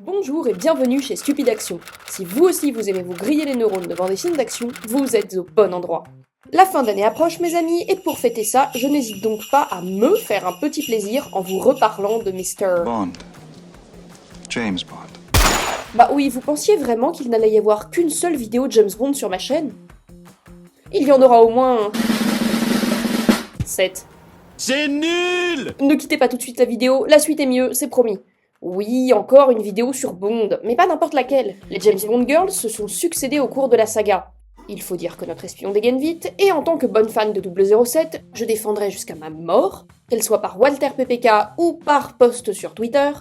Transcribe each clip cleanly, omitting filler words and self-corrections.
Bonjour et bienvenue chez Stupide Action. Si vous aussi vous aimez vous griller les neurones devant des films d'action, vous êtes au bon endroit. La fin d'année approche mes amis, et pour fêter ça, je n'hésite donc pas à me faire un petit plaisir en vous reparlant de Mr. Bond. James Bond. Bah oui, vous pensiez vraiment qu'il n'allait y avoir qu'une seule vidéo de James Bond sur ma chaîne? Il y en aura au moins... 7. C'est nul! Ne quittez pas tout de suite la vidéo, la suite est mieux, c'est promis. Oui, encore une vidéo sur Bond, mais pas n'importe laquelle. Les James Bond Girls se sont succédés au cours de la saga. Il faut dire que notre espion dégaine vite, et en tant que bonne fan de 007, je défendrai jusqu'à ma mort, qu'elle soit par Walter PPK ou par post sur Twitter,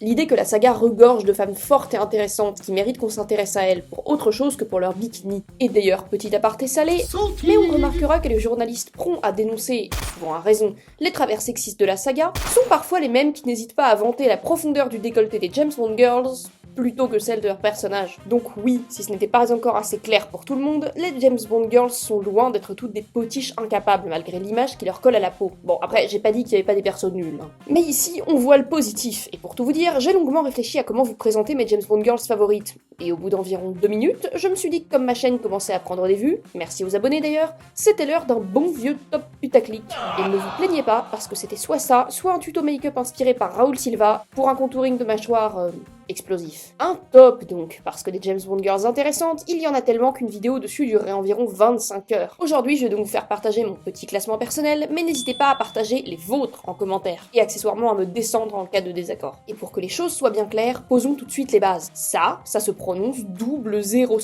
l'idée que la saga regorge de femmes fortes et intéressantes qui méritent qu'on s'intéresse à elles pour autre chose que pour leur bikini. Et d'ailleurs, petit aparté salé, mais on remarquera que les journalistes prompts à dénoncer, souvent à raison, les travers sexistes de la saga, sont parfois les mêmes qui n'hésitent pas à vanter la profondeur du décolleté des James Bond Girls, plutôt que celle de leurs personnages. Donc oui, si ce n'était pas encore assez clair pour tout le monde, les James Bond Girls sont loin d'être toutes des potiches incapables malgré l'image qui leur colle à la peau. Bon, après, j'ai pas dit qu'il y avait pas des persos nuls. Mais ici, on voit le positif, et pour tout vous dire, j'ai longuement réfléchi à comment vous présenter mes James Bond Girls favorites. Et au bout d'environ 2 minutes, je me suis dit que comme ma chaîne commençait à prendre des vues, merci aux abonnés d'ailleurs, c'était l'heure d'un bon vieux top putaclic. Et ne vous plaignez pas, parce que c'était soit ça, soit un tuto make-up inspiré par Raoul Silva, pour un contouring de mâchoire... explosif. Un top donc, parce que des James Bond Girls intéressantes, il y en a tellement qu'une vidéo dessus durerait environ 25 heures. Aujourd'hui, je vais donc vous faire partager mon petit classement personnel, mais n'hésitez pas à partager les vôtres en commentaire, et accessoirement à me descendre en cas de désaccord. Et pour que les choses soient bien claires, posons tout de suite les bases. Ça se prononce 00.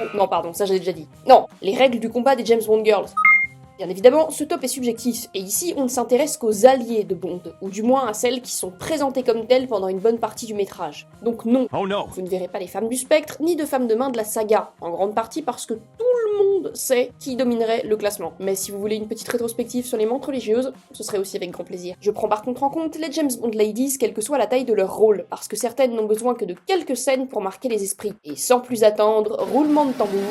Oh, non pardon, ça j'ai déjà dit. Non, les règles du combat des James Bond Girls. Bien évidemment, ce top est subjectif, et ici on ne s'intéresse qu'aux alliés de Bond, ou du moins à celles qui sont présentées comme telles pendant une bonne partie du métrage. Donc non, Oh non! vous ne verrez pas les femmes du spectre, ni de femmes de main de la saga, en grande partie parce que tout le monde sait qui dominerait le classement. Mais si vous voulez une petite rétrospective sur les mentes religieuses, ce serait aussi avec grand plaisir. Je prends par contre en compte les James Bond Ladies, quelle que soit la taille de leur rôle, parce que certaines n'ont besoin que de quelques scènes pour marquer les esprits. Et sans plus attendre, roulement de tambour,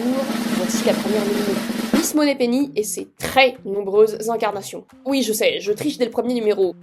voici la première numéro. Miss Moneypenny et ses très nombreuses incarnations. Oui, je sais, je triche dès le premier numéro.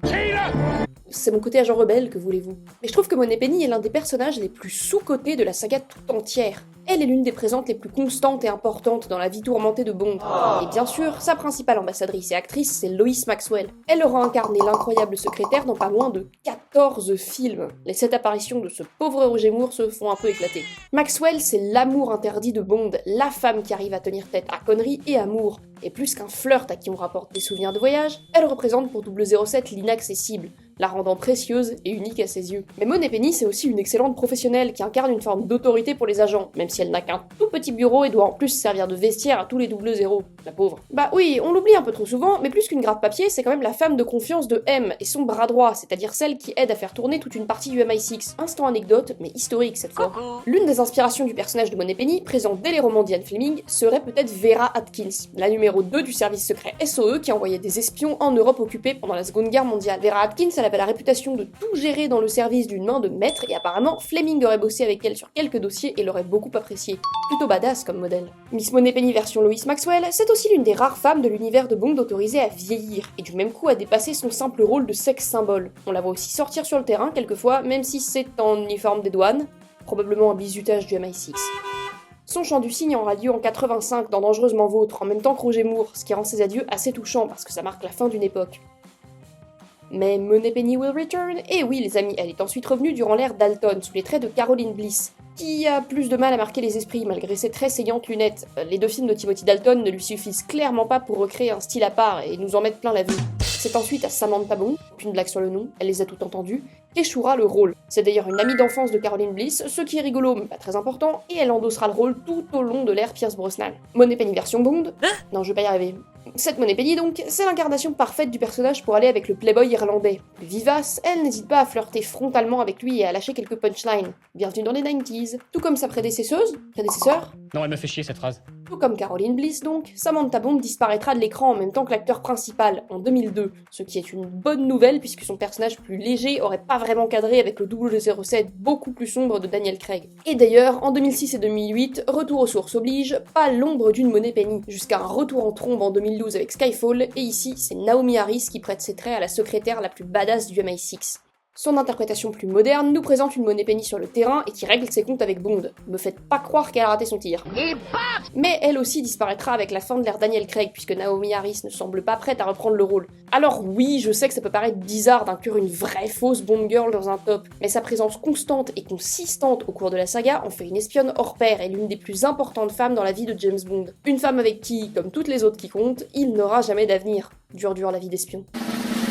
C'est mon côté agent rebelle, que voulez-vous. Mais je trouve que Moneypenny est l'un des personnages les plus sous-cotés de la saga tout entière. Elle est l'une des présentes les plus constantes et importantes dans la vie tourmentée de Bond. Et bien sûr, sa principale ambassadrice et actrice, c'est Lois Maxwell. Elle aura incarné l'incroyable secrétaire dans pas moins de 14 films. Les 7 apparitions de ce pauvre Roger Moore se font un peu éclater. Maxwell, c'est l'amour interdit de Bond, la femme qui arrive à tenir tête à conneries et amour. Et plus qu'un flirt à qui on rapporte des souvenirs de voyage, elle représente pour 007 l'inaccessible, la rendant précieuse et unique à ses yeux. Mais Moneypenny, c'est aussi une excellente professionnelle qui incarne une forme d'autorité pour les agents, même si elle n'a qu'un tout petit bureau et doit en plus servir de vestiaire à tous les 00, la pauvre. Bah oui, on l'oublie un peu trop souvent, mais plus qu'une grave-papier, c'est quand même la femme de confiance de M et son bras droit, c'est-à-dire celle qui aide à faire tourner toute une partie du MI6. Instant anecdote, mais historique cette fois. L'une des inspirations du personnage de Moneypenny, présent dès les romans d'Ian Fleming, serait peut-être Vera Atkins, la numéro 2 du service secret SOE qui envoyait des espions en Europe occupée pendant la Seconde Guerre mondiale. Vera Atkins, elle avait la réputation de tout gérer dans le service d'une main de maître, et apparemment Fleming aurait bossé avec elle sur quelques dossiers et l'aurait beaucoup apprécié. Plutôt badass comme modèle. Miss Moneypenny version Lois Maxwell, c'est aussi l'une des rares femmes de l'univers de Bond autorisée à vieillir, et du même coup à dépasser son simple rôle de sexe symbole. On la voit aussi sortir sur le terrain quelquefois, même si c'est en uniforme des douanes, probablement un bizutage du MI6. Son chant du cygne en radio en 85 dans Dangereusement Vôtre, en même temps que Roger Moore, ce qui rend ses adieux assez touchants parce que ça marque la fin d'une époque. Mais Moneypenny will return, et oui les amis, elle est ensuite revenue durant l'ère Dalton, sous les traits de Caroline Bliss, qui a plus de mal à marquer les esprits malgré ses très saillantes lunettes. Les 2 films de Timothy Dalton ne lui suffisent clairement pas pour recréer un style à part et nous en mettre plein la vue. C'est ensuite à Samantha Bond, aucune blague sur le nom, elle les a toutes entendues, qu'échouera le rôle. C'est d'ailleurs une amie d'enfance de Caroline Bliss, ce qui est rigolo mais pas très important, et elle endossera le rôle tout au long de l'ère Pierce Brosnan. Moneypenny version Bond. Non, je vais pas y arriver. Cette Moneypenny donc, c'est l'incarnation parfaite du personnage pour aller avec le playboy irlandais. Plus vivace, elle n'hésite pas à flirter frontalement avec lui et à lâcher quelques punchlines. Bienvenue dans les 90s. Tout comme sa prédécesseur, Non, elle me fait chier cette phrase. tout comme Caroline Bliss donc, Samantha Bond disparaîtra de l'écran en même temps que l'acteur principal, en 2002, ce qui est une bonne nouvelle puisque son personnage plus léger aurait pas vraiment cadré avec le 007 beaucoup plus sombre de Daniel Craig. Et d'ailleurs, en 2006 et 2008, retour aux sources oblige, pas l'ombre d'une Moneypenny, jusqu'à un retour en trombe en 2012 avec Skyfall, et ici c'est Naomi Harris qui prête ses traits à la secrétaire la plus badass du MI6. Son interprétation plus moderne nous présente une Moneypenny sur le terrain et qui règle ses comptes avec Bond. Me faites pas croire qu'elle a raté son tir. Mais elle aussi disparaîtra avec la fin de l'ère Daniel Craig puisque Naomi Harris ne semble pas prête à reprendre le rôle. Alors oui, je sais que ça peut paraître bizarre d'inclure une vraie fausse Bond girl dans un top, mais sa présence constante et consistante au cours de la saga en fait une espionne hors pair et l'une des plus importantes femmes dans la vie de James Bond. Une femme avec qui, comme toutes les autres qui comptent, il n'aura jamais d'avenir. Dur la vie d'espion.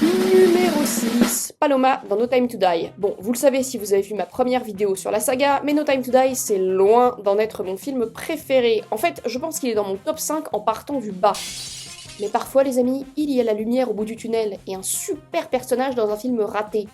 Numéro 6, Paloma dans No Time to Die. Bon, vous le savez si vous avez vu ma première vidéo sur la saga, mais No Time to Die c'est loin d'en être mon film préféré. En fait, je pense qu'il est dans mon top 5 en partant du bas. Mais parfois les amis, il y a la lumière au bout du tunnel et un super personnage dans un film raté.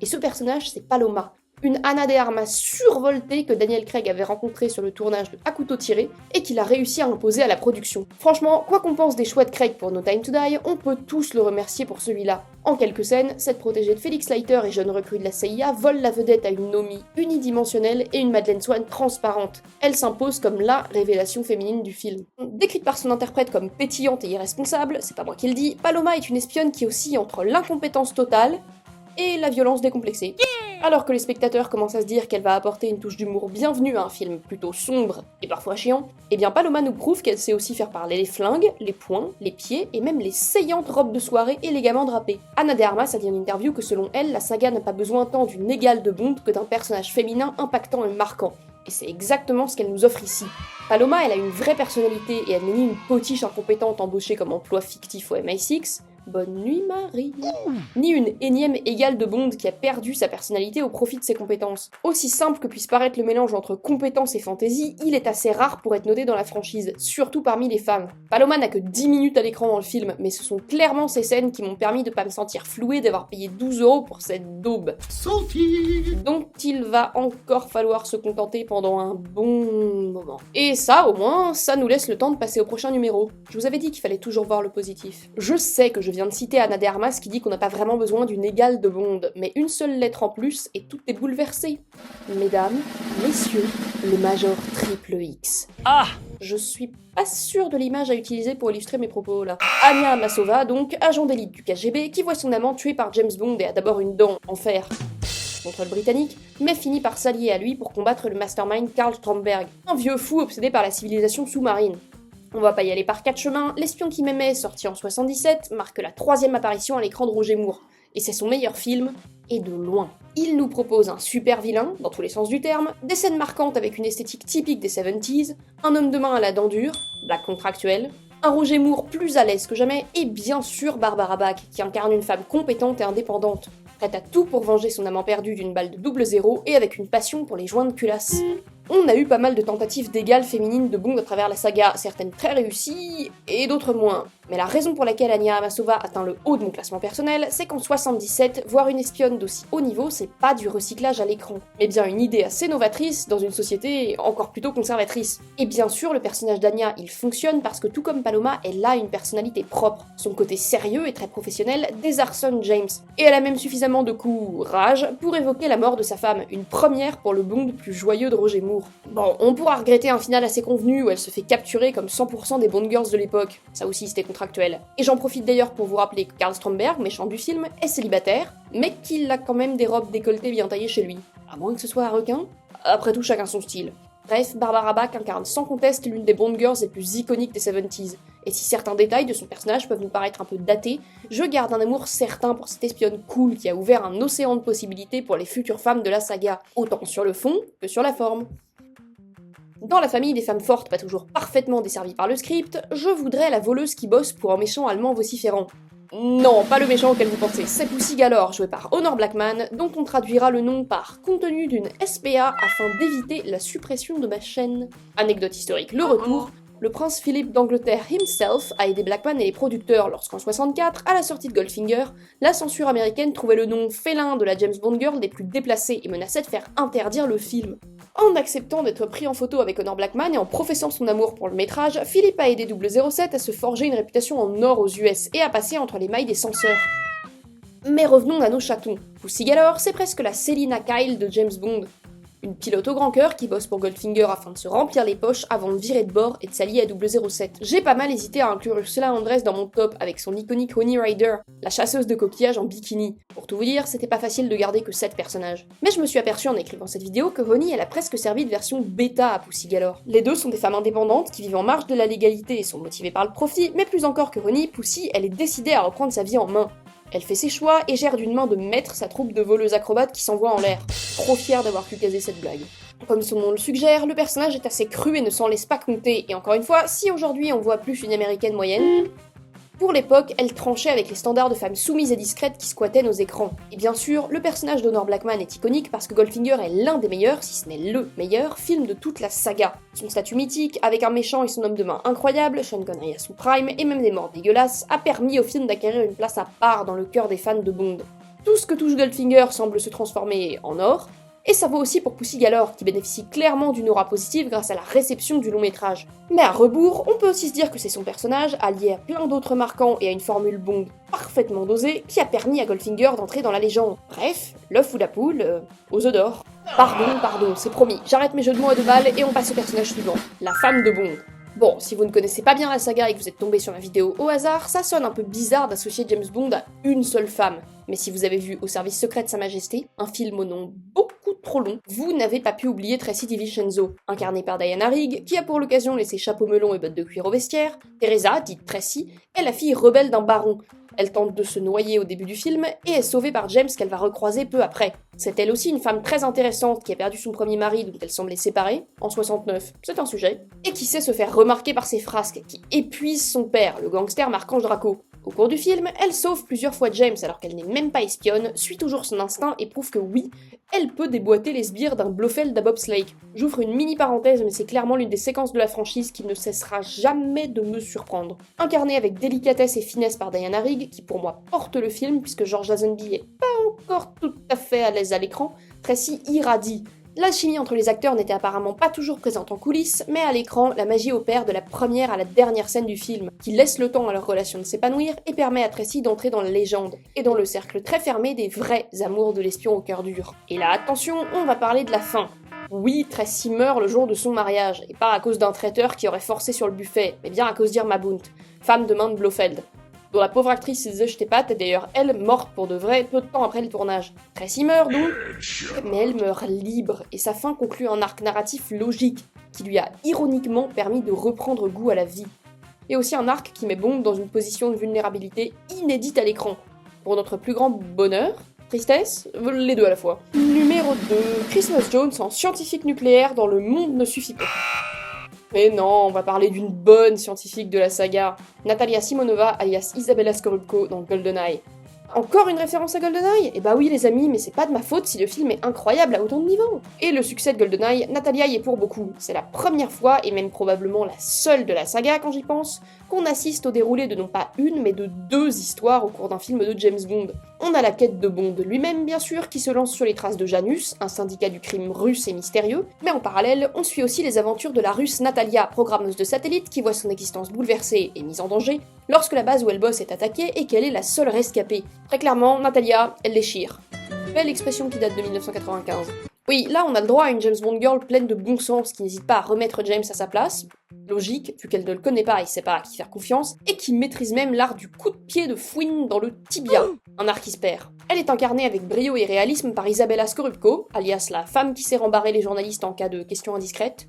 Et ce personnage c'est Paloma. Une Ana de Armas survoltée que Daniel Craig avait rencontrée sur le tournage de À couteau tiré et qu'il a réussi à imposer à la production. Franchement, quoi qu'on pense des choix de Craig pour No Time to Die, on peut tous le remercier pour celui-là. En quelques scènes, cette protégée de Felix Leiter et jeune recrue de la CIA vole la vedette à une Nomi unidimensionnelle et une Madeleine Swann transparente. Elle s'impose comme la révélation féminine du film. Décrite par son interprète comme pétillante et irresponsable, c'est pas moi qui le dis, Paloma est une espionne qui oscille entre l'incompétence totale et la violence décomplexée. Alors que les spectateurs commencent à se dire qu'elle va apporter une touche d'humour bienvenue à un film plutôt sombre et parfois chiant, eh bien Paloma nous prouve qu'elle sait aussi faire parler les flingues, les poings, les pieds et même les saillantes robes de soirée élégamment drapées. Ana de Armas a dit en interview que selon elle, la saga n'a pas besoin tant d'une égale de Bond que d'un personnage féminin impactant et marquant. Et c'est exactement ce qu'elle nous offre ici. Paloma, elle a une vraie personnalité et elle n'est ni une potiche incompétente embauchée comme emploi fictif au MI6, bonne nuit Marie, ni une énième égale de Bond qui a perdu sa personnalité au profit de ses compétences. Aussi simple que puisse paraître le mélange entre compétence et fantaisie, il est assez rare pour être noté dans la franchise, surtout parmi les femmes. Paloma n'a que 10 minutes à l'écran dans le film, mais ce sont clairement ces scènes qui m'ont permis de pas me sentir flouée d'avoir payé 12 € pour cette daube. Donc il va encore falloir se contenter pendant un bon moment. Et ça, au moins, ça nous laisse le temps de passer au prochain numéro. Je vous avais dit qu'il fallait toujours voir le positif. Je sais que je viens de citer Ana de Armas qui dit qu'on n'a pas vraiment besoin d'une égale de Bond, mais une seule lettre en plus et tout est bouleversé. Mesdames, messieurs, le Major Triple X. Ah! Je suis pas sûre de l'image à utiliser pour illustrer mes propos là. Anya Amasova, donc, agent d'élite du KGB, qui voit son amant tué par James Bond et a d'abord une dent en fer contre le britannique, mais finit par s'allier à lui pour combattre le mastermind Karl Stromberg, un vieux fou obsédé par la civilisation sous-marine. On va pas y aller par 4 chemins, L'espion qui m'aimait, sorti en 77, marque la 3e apparition à l'écran de Roger Moore, et c'est son meilleur film, et de loin. Il nous propose un super vilain, dans tous les sens du terme, des scènes marquantes avec une esthétique typique des 70s, un homme de main à la dent dure, blague contractuelle, un Roger Moore plus à l'aise que jamais, et bien sûr Barbara Bach, qui incarne une femme compétente et indépendante, prête à tout pour venger son amant perdu d'une balle de 00 et avec une passion pour les joints de culasse. On a eu pas mal de tentatives d'égale féminine de Bond à travers la saga, certaines très réussies et d'autres moins. Mais la raison pour laquelle Anya Amasova atteint le haut de mon classement personnel, c'est qu'en 77, voir une espionne d'aussi haut niveau, c'est pas du recyclage à l'écran, mais bien une idée assez novatrice dans une société encore plutôt conservatrice. Et bien sûr, le personnage d'Anya, il fonctionne parce que tout comme Paloma, elle a une personnalité propre. Son côté sérieux et très professionnel désarçonne James. Et elle a même suffisamment de courage pour évoquer la mort de sa femme, une première pour le Bond plus joyeux de Roger Moore. Bon, on pourra regretter un final assez convenu où elle se fait capturer comme 100% des Bond girls de l'époque, ça aussi c'était contractuel. Et j'en profite d'ailleurs pour vous rappeler que Karl Stromberg, méchant du film, est célibataire, mais qu'il a quand même des robes décolletées bien taillées chez lui. À moins que ce soit un requin, après tout chacun son style. Bref, Barbara Bach incarne sans conteste l'une des Bond girls les plus iconiques des 70s, et si certains détails de son personnage peuvent nous paraître un peu datés, je garde un amour certain pour cette espionne cool qui a ouvert un océan de possibilités pour les futures femmes de la saga, autant sur le fond que sur la forme. Dans la famille des femmes fortes pas toujours parfaitement desservies par le script, je voudrais la voleuse qui bosse pour un méchant allemand vociférant. Non, pas le méchant auquel vous pensez, c'est Pussy Galore, joué par Honor Blackman, dont on traduira le nom par contenu d'une SPA afin d'éviter la suppression de ma chaîne. Anecdote historique, le retour, le prince Philippe d'Angleterre himself a aidé Blackman et les producteurs lorsqu'en 64, à la sortie de Goldfinger, la censure américaine trouvait le nom félin de la James Bond girl des plus déplacés et menaçait de faire interdire le film. En acceptant d'être pris en photo avec Honor Blackman et en professant son amour pour le métrage, Philippe a aidé 007 à se forger une réputation en or aux US et à passer entre les mailles des censeurs. Mais revenons à nos chatons. Pussy Galore, c'est presque la Selina Kyle de James Bond. une pilote au grand cœur qui bosse pour Goldfinger afin de se remplir les poches avant de virer de bord et de s'allier à 007. J'ai pas mal hésité à inclure Ursula Andress dans mon top avec son iconique Honey Rider, la chasseuse de coquillages en bikini. Pour tout vous dire, c'était pas facile de garder que 7 personnages. Mais je me suis aperçu en écrivant cette vidéo que Honey elle a presque servi de version bêta à Pussy Galore. Les deux sont des femmes indépendantes qui vivent en marge de la légalité et sont motivées par le profit, mais plus encore que Honey, Pussy elle est décidée à reprendre sa vie en main. Elle fait ses choix et gère d'une main de maître sa troupe de voleuses acrobates qui s'envoient en l'air. Trop fière d'avoir pu caser cette blague. Comme son nom le suggère, le personnage est assez cru et ne s'en laisse pas compter, et encore une fois, si aujourd'hui on voit plus une américaine moyenne, pour l'époque, elle tranchait avec les standards de femmes soumises et discrètes qui squattaient nos écrans. Et bien sûr, le personnage d'Honor Blackman est iconique parce que Goldfinger est l'un des meilleurs, si ce n'est le meilleur, film de toute la saga. Son statut mythique, avec un méchant et son homme de main incroyable, Sean Connery à sous prime, et même des morts dégueulasses, a permis au film d'acquérir une place à part dans le cœur des fans de Bond. Tout ce que touche Goldfinger semble se transformer en or, et ça vaut aussi pour Pussy Galore, qui bénéficie clairement d'une aura positive grâce à la réception du long métrage. Mais à rebours, on peut aussi se dire que c'est son personnage, allié à plein d'autres marquants et à une formule Bond parfaitement dosée, qui a permis à Goldfinger d'entrer dans la légende. Bref, l'œuf ou la poule, aux œufs d'or. Pardon, c'est promis, j'arrête mes jeux de mots à 2 balles et on passe au personnage suivant, la femme de Bond. Bon, si vous ne connaissez pas bien la saga et que vous êtes tombé sur ma vidéo au hasard, ça sonne un peu bizarre d'associer James Bond à une seule femme. Mais si vous avez vu Au service secret de Sa Majesté, un film au nom beaucoup trop long, vous n'avez pas pu oublier Tracy DiVincenzo, incarnée par Diana Rigg, qui a pour l'occasion laissé chapeau melon et bottes de cuir au vestiaire. Teresa, dite Tracy, est la fille rebelle d'un baron. Elle tente de se noyer au début du film et est sauvée par James qu'elle va recroiser peu après. C'est elle aussi une femme très intéressante qui a perdu son premier mari dont elle semblait séparée, en 69, c'est un sujet, et qui sait se faire remarquer par ses frasques, qui épuisent son père, le gangster Marc-Ange Draco. Au cours du film, elle sauve plusieurs fois James alors qu'elle n'est même pas espionne, suit toujours son instinct et prouve que oui, elle peut déboîter les sbires d'un Blofeld à bobsleigh. J'ouvre une mini parenthèse, mais c'est clairement l'une des séquences de la franchise qui ne cessera jamais de me surprendre. Incarnée avec délicatesse et finesse par Diana Rigg, qui pour moi porte le film puisque George Lazenby est pas encore tout à fait à l'aise à l'écran, Tracy irradie. La chimie entre les acteurs n'était apparemment pas toujours présente en coulisses, mais à l'écran, la magie opère de la première à la dernière scène du film, qui laisse le temps à leur relation de s'épanouir et permet à Tracy d'entrer dans la légende, et dans le cercle très fermé des vrais amours de l'espion au cœur dur. Et là, attention, on va parler de la fin. Oui, Tracy meurt le jour de son mariage, et pas à cause d'un traiteur qui aurait forcé sur le buffet, mais bien à cause d'Irma Bunt, femme de main de Blofeld, dont la pauvre actrice se jetait pas, est d'ailleurs elle morte pour de vrai peu de temps après le tournage. Tracy meurt donc, mais elle meurt libre, et sa fin conclut un arc narratif logique, qui lui a ironiquement permis de reprendre goût à la vie. Et aussi un arc qui met Bond dans une position de vulnérabilité inédite à l'écran. Pour notre plus grand bonheur, tristesse, les deux à la fois. Numéro 2, Christmas Jones en scientifique nucléaire dans Le Monde ne suffit pas. Mais non, on va parler d'une bonne scientifique de la saga, Natalia Simonova alias Isabella Scorupco dans GoldenEye. Encore une référence à GoldenEye ? Eh bah oui les amis, mais c'est pas de ma faute si le film est incroyable à autant de niveaux. Et le succès de GoldenEye, Natalia y est pour beaucoup. C'est la première fois, et même probablement la seule de la saga quand j'y pense, qu'on assiste au déroulé de non pas une, mais de 2 histoires au cours d'un film de James Bond. On a la quête de Bond lui-même, bien sûr, qui se lance sur les traces de Janus, un syndicat du crime russe et mystérieux, mais en parallèle, on suit aussi les aventures de la russe Natalia, programmeuse de satellite qui voit son existence bouleversée et mise en danger lorsque la base où elle bosse est attaquée et qu'elle est la seule rescapée. Très clairement, Natalia, elle déchire. Belle expression qui date de 1995. Oui, là on a le droit à une James Bond girl pleine de bon sens qui n'hésite pas à remettre James à sa place, logique, vu qu'elle ne le connaît pas et sait pas à qui faire confiance, et qui maîtrise même l'art du coup de pied de fouine dans le tibia, un art qui se perd. Elle est incarnée avec brio et réalisme par Isabella Scorupco, alias la femme qui sait rembarrer les journalistes en cas de questions indiscrètes.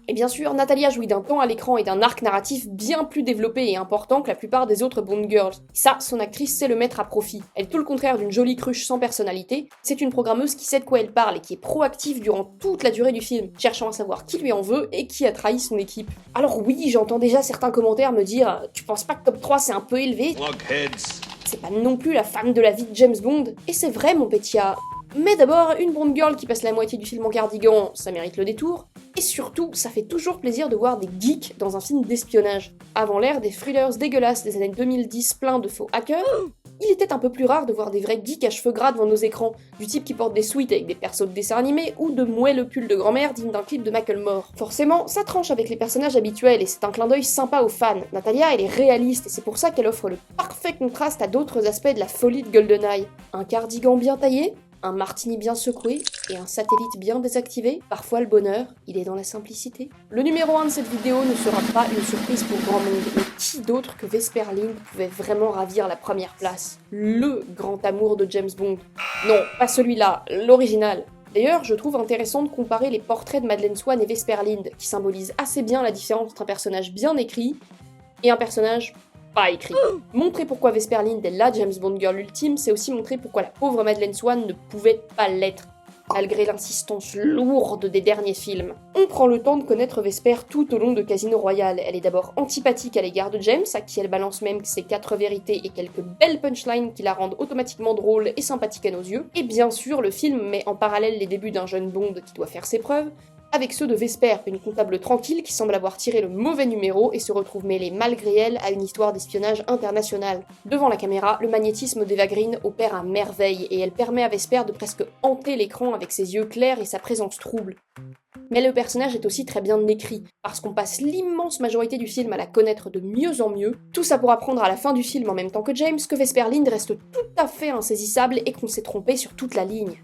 Et bien sûr, Natalia jouit d'un temps à l'écran et d'un arc narratif bien plus développé et important que la plupart des autres Bond Girls. Et ça, son actrice sait le mettre à profit. Elle est tout le contraire d'une jolie cruche sans personnalité, c'est une programmeuse qui sait de quoi elle parle et qui est proactive durant toute la durée du film, cherchant à savoir qui lui en veut et qui a trahi son équipe. Alors oui, j'entends déjà certains commentaires me dire « Tu penses pas que top 3 c'est un peu élevé ?» C'est pas non plus la femme de la vie de James Bond, et c'est vrai mon Pétia. Mais d'abord, une Bond Girl qui passe la moitié du film en cardigan, ça mérite le détour. Et surtout, ça fait toujours plaisir de voir des geeks dans un film d'espionnage. Avant l'ère des thrillers dégueulasses des années 2010 pleins de faux hackers, il était un peu plus rare de voir des vrais geeks à cheveux gras devant nos écrans, du type qui porte des suites avec des persos de dessins animés ou de moelleux pulls de grand-mère digne d'un clip de Macklemore. Forcément, ça tranche avec les personnages habituels et c'est un clin d'œil sympa aux fans. Natalia, elle est réaliste et c'est pour ça qu'elle offre le parfait contraste à d'autres aspects de la folie de GoldenEye. Un cardigan bien taillé, un martini bien secoué et un satellite bien désactivé. Parfois le bonheur, il est dans la simplicité. Le numéro 1 de cette vidéo ne sera pas une surprise pour grand monde, mais qui d'autre que Vesper Lynd pouvait vraiment ravir la première place? Le grand amour de James Bond. Non, pas celui-là, l'original. D'ailleurs, je trouve intéressant de comparer les portraits de Madeleine Swann et Vesper Lynd, qui symbolisent assez bien la différence entre un personnage bien écrit et un personnage pas écrit. Montrer pourquoi Vesper Lynd est la James Bond girl ultime, c'est aussi montrer pourquoi la pauvre Madeleine Swann ne pouvait pas l'être, malgré l'insistance lourde des derniers films. On prend le temps de connaître Vesper tout au long de Casino Royale. Elle est d'abord antipathique à l'égard de James, à qui elle balance même ses 4 vérités et quelques belles punchlines qui la rendent automatiquement drôle et sympathique à nos yeux. Et bien sûr, le film met en parallèle les débuts d'un jeune Bond qui doit faire ses preuves, avec ceux de Vesper, une comptable tranquille qui semble avoir tiré le mauvais numéro et se retrouve mêlée malgré elle à une histoire d'espionnage international. Devant la caméra, le magnétisme d'Eva Green opère à merveille et elle permet à Vesper de presque hanter l'écran avec ses yeux clairs et sa présence trouble. Mais le personnage est aussi très bien écrit, parce qu'on passe l'immense majorité du film à la connaître de mieux en mieux, tout ça pour apprendre à la fin du film en même temps que James que Vesper Lynd reste tout à fait insaisissable et qu'on s'est trompé sur toute la ligne.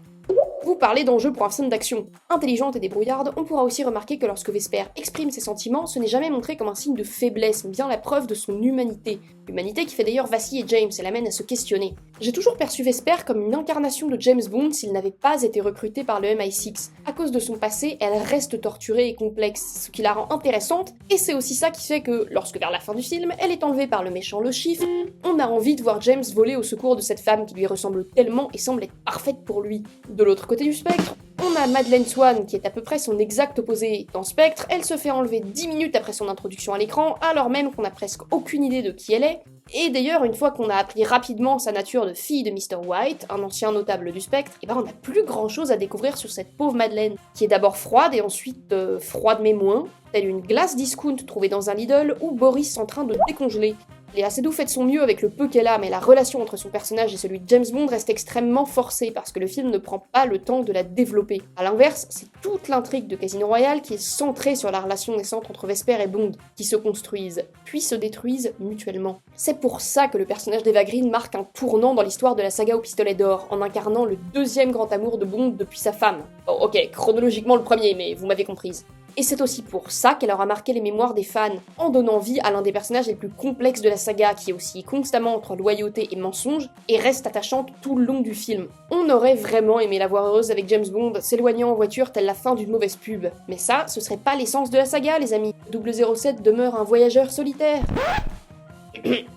Vous parlez d'enjeux pour un film d'action. Intelligente et débrouillarde, on pourra aussi remarquer que lorsque Vesper exprime ses sentiments, ce n'est jamais montré comme un signe de faiblesse, mais bien la preuve de son humanité. Humanité qui fait d'ailleurs vaciller James et l'amène à se questionner. J'ai toujours perçu Vesper comme une incarnation de James Bond s'il n'avait pas été recruté par le MI6. À cause de son passé, elle reste torturée et complexe, ce qui la rend intéressante, et c'est aussi ça qui fait que, lorsque vers la fin du film, elle est enlevée par le méchant Le Chiffre, on a envie de voir James voler au secours de cette femme qui lui ressemble tellement et semble être parfaite pour lui. De l'autre côté du spectre, on a Madeleine Swann qui est à peu près son exact opposé. Dans Spectre, elle se fait enlever 10 minutes après son introduction à l'écran, alors même qu'on n'a presque aucune idée de qui elle est. Et d'ailleurs, une fois qu'on a appris rapidement sa nature de fille de Mr. White, un ancien notable du Spectre, et ben on n'a plus grand chose à découvrir sur cette pauvre Madeleine, qui est d'abord froide et ensuite froide mais moins, telle une glace discount trouvée dans un Lidl ou Boris en train de décongeler. Léa Seydoux fait de son mieux avec le peu qu'elle a, mais la relation entre son personnage et celui de James Bond reste extrêmement forcée parce que le film ne prend pas le temps de la développer. A l'inverse, c'est toute l'intrigue de Casino Royale qui est centrée sur la relation naissante entre Vesper et Bond, qui se construisent, puis se détruisent mutuellement. C'est pour ça que le personnage d'Eva Green marque un tournant dans l'histoire de la saga au pistolet d'or, en incarnant le deuxième grand amour de Bond depuis sa femme. Bon, ok, chronologiquement le premier, mais vous m'avez comprise. Et c'est aussi pour ça qu'elle aura marqué les mémoires des fans, en donnant vie à l'un des personnages les plus complexes de la saga, qui oscille constamment entre loyauté et mensonge, et reste attachante tout le long du film. On aurait vraiment aimé la voir heureuse avec James Bond, s'éloignant en voiture telle la fin d'une mauvaise pub. Mais ça, ce serait pas l'essence de la saga, les amis. 007 demeure un voyageur solitaire.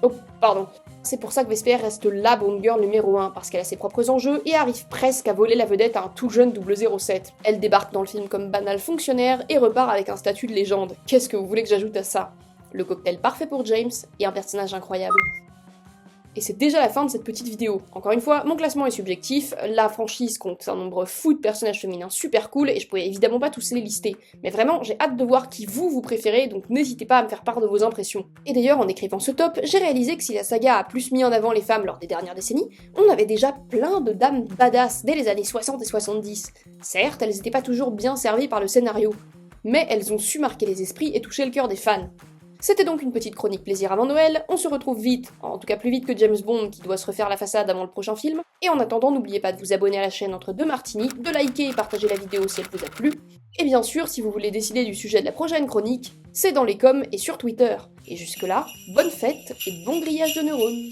Oh, pardon. C'est pour ça que Vesper reste la Bond Girl numéro 1, parce qu'elle a ses propres enjeux et arrive presque à voler la vedette à un tout jeune 007. Elle débarque dans le film comme banal fonctionnaire et repart avec un statut de légende. Qu'est-ce que vous voulez que j'ajoute à ça? Le cocktail parfait pour James et un personnage incroyable. Et c'est déjà la fin de cette petite vidéo. Encore une fois, mon classement est subjectif, la franchise compte un nombre fou de personnages féminins super cool, et je pouvais évidemment pas tous les lister. Mais vraiment, j'ai hâte de voir qui vous préférez, donc n'hésitez pas à me faire part de vos impressions. Et d'ailleurs, en écrivant ce top, j'ai réalisé que si la saga a plus mis en avant les femmes lors des dernières décennies, on avait déjà plein de dames badass dès les années 60 et 70. Certes, elles étaient pas toujours bien servies par le scénario, mais elles ont su marquer les esprits et toucher le cœur des fans. C'était donc une petite chronique plaisir avant Noël, on se retrouve vite, en tout cas plus vite que James Bond qui doit se refaire la façade avant le prochain film, et en attendant n'oubliez pas de vous abonner à la chaîne entre deux martinis, de liker et partager la vidéo si elle vous a plu, et bien sûr si vous voulez décider du sujet de la prochaine chronique, c'est dans les coms et sur Twitter. Et jusque là, bonne fête et bon grillage de neurones.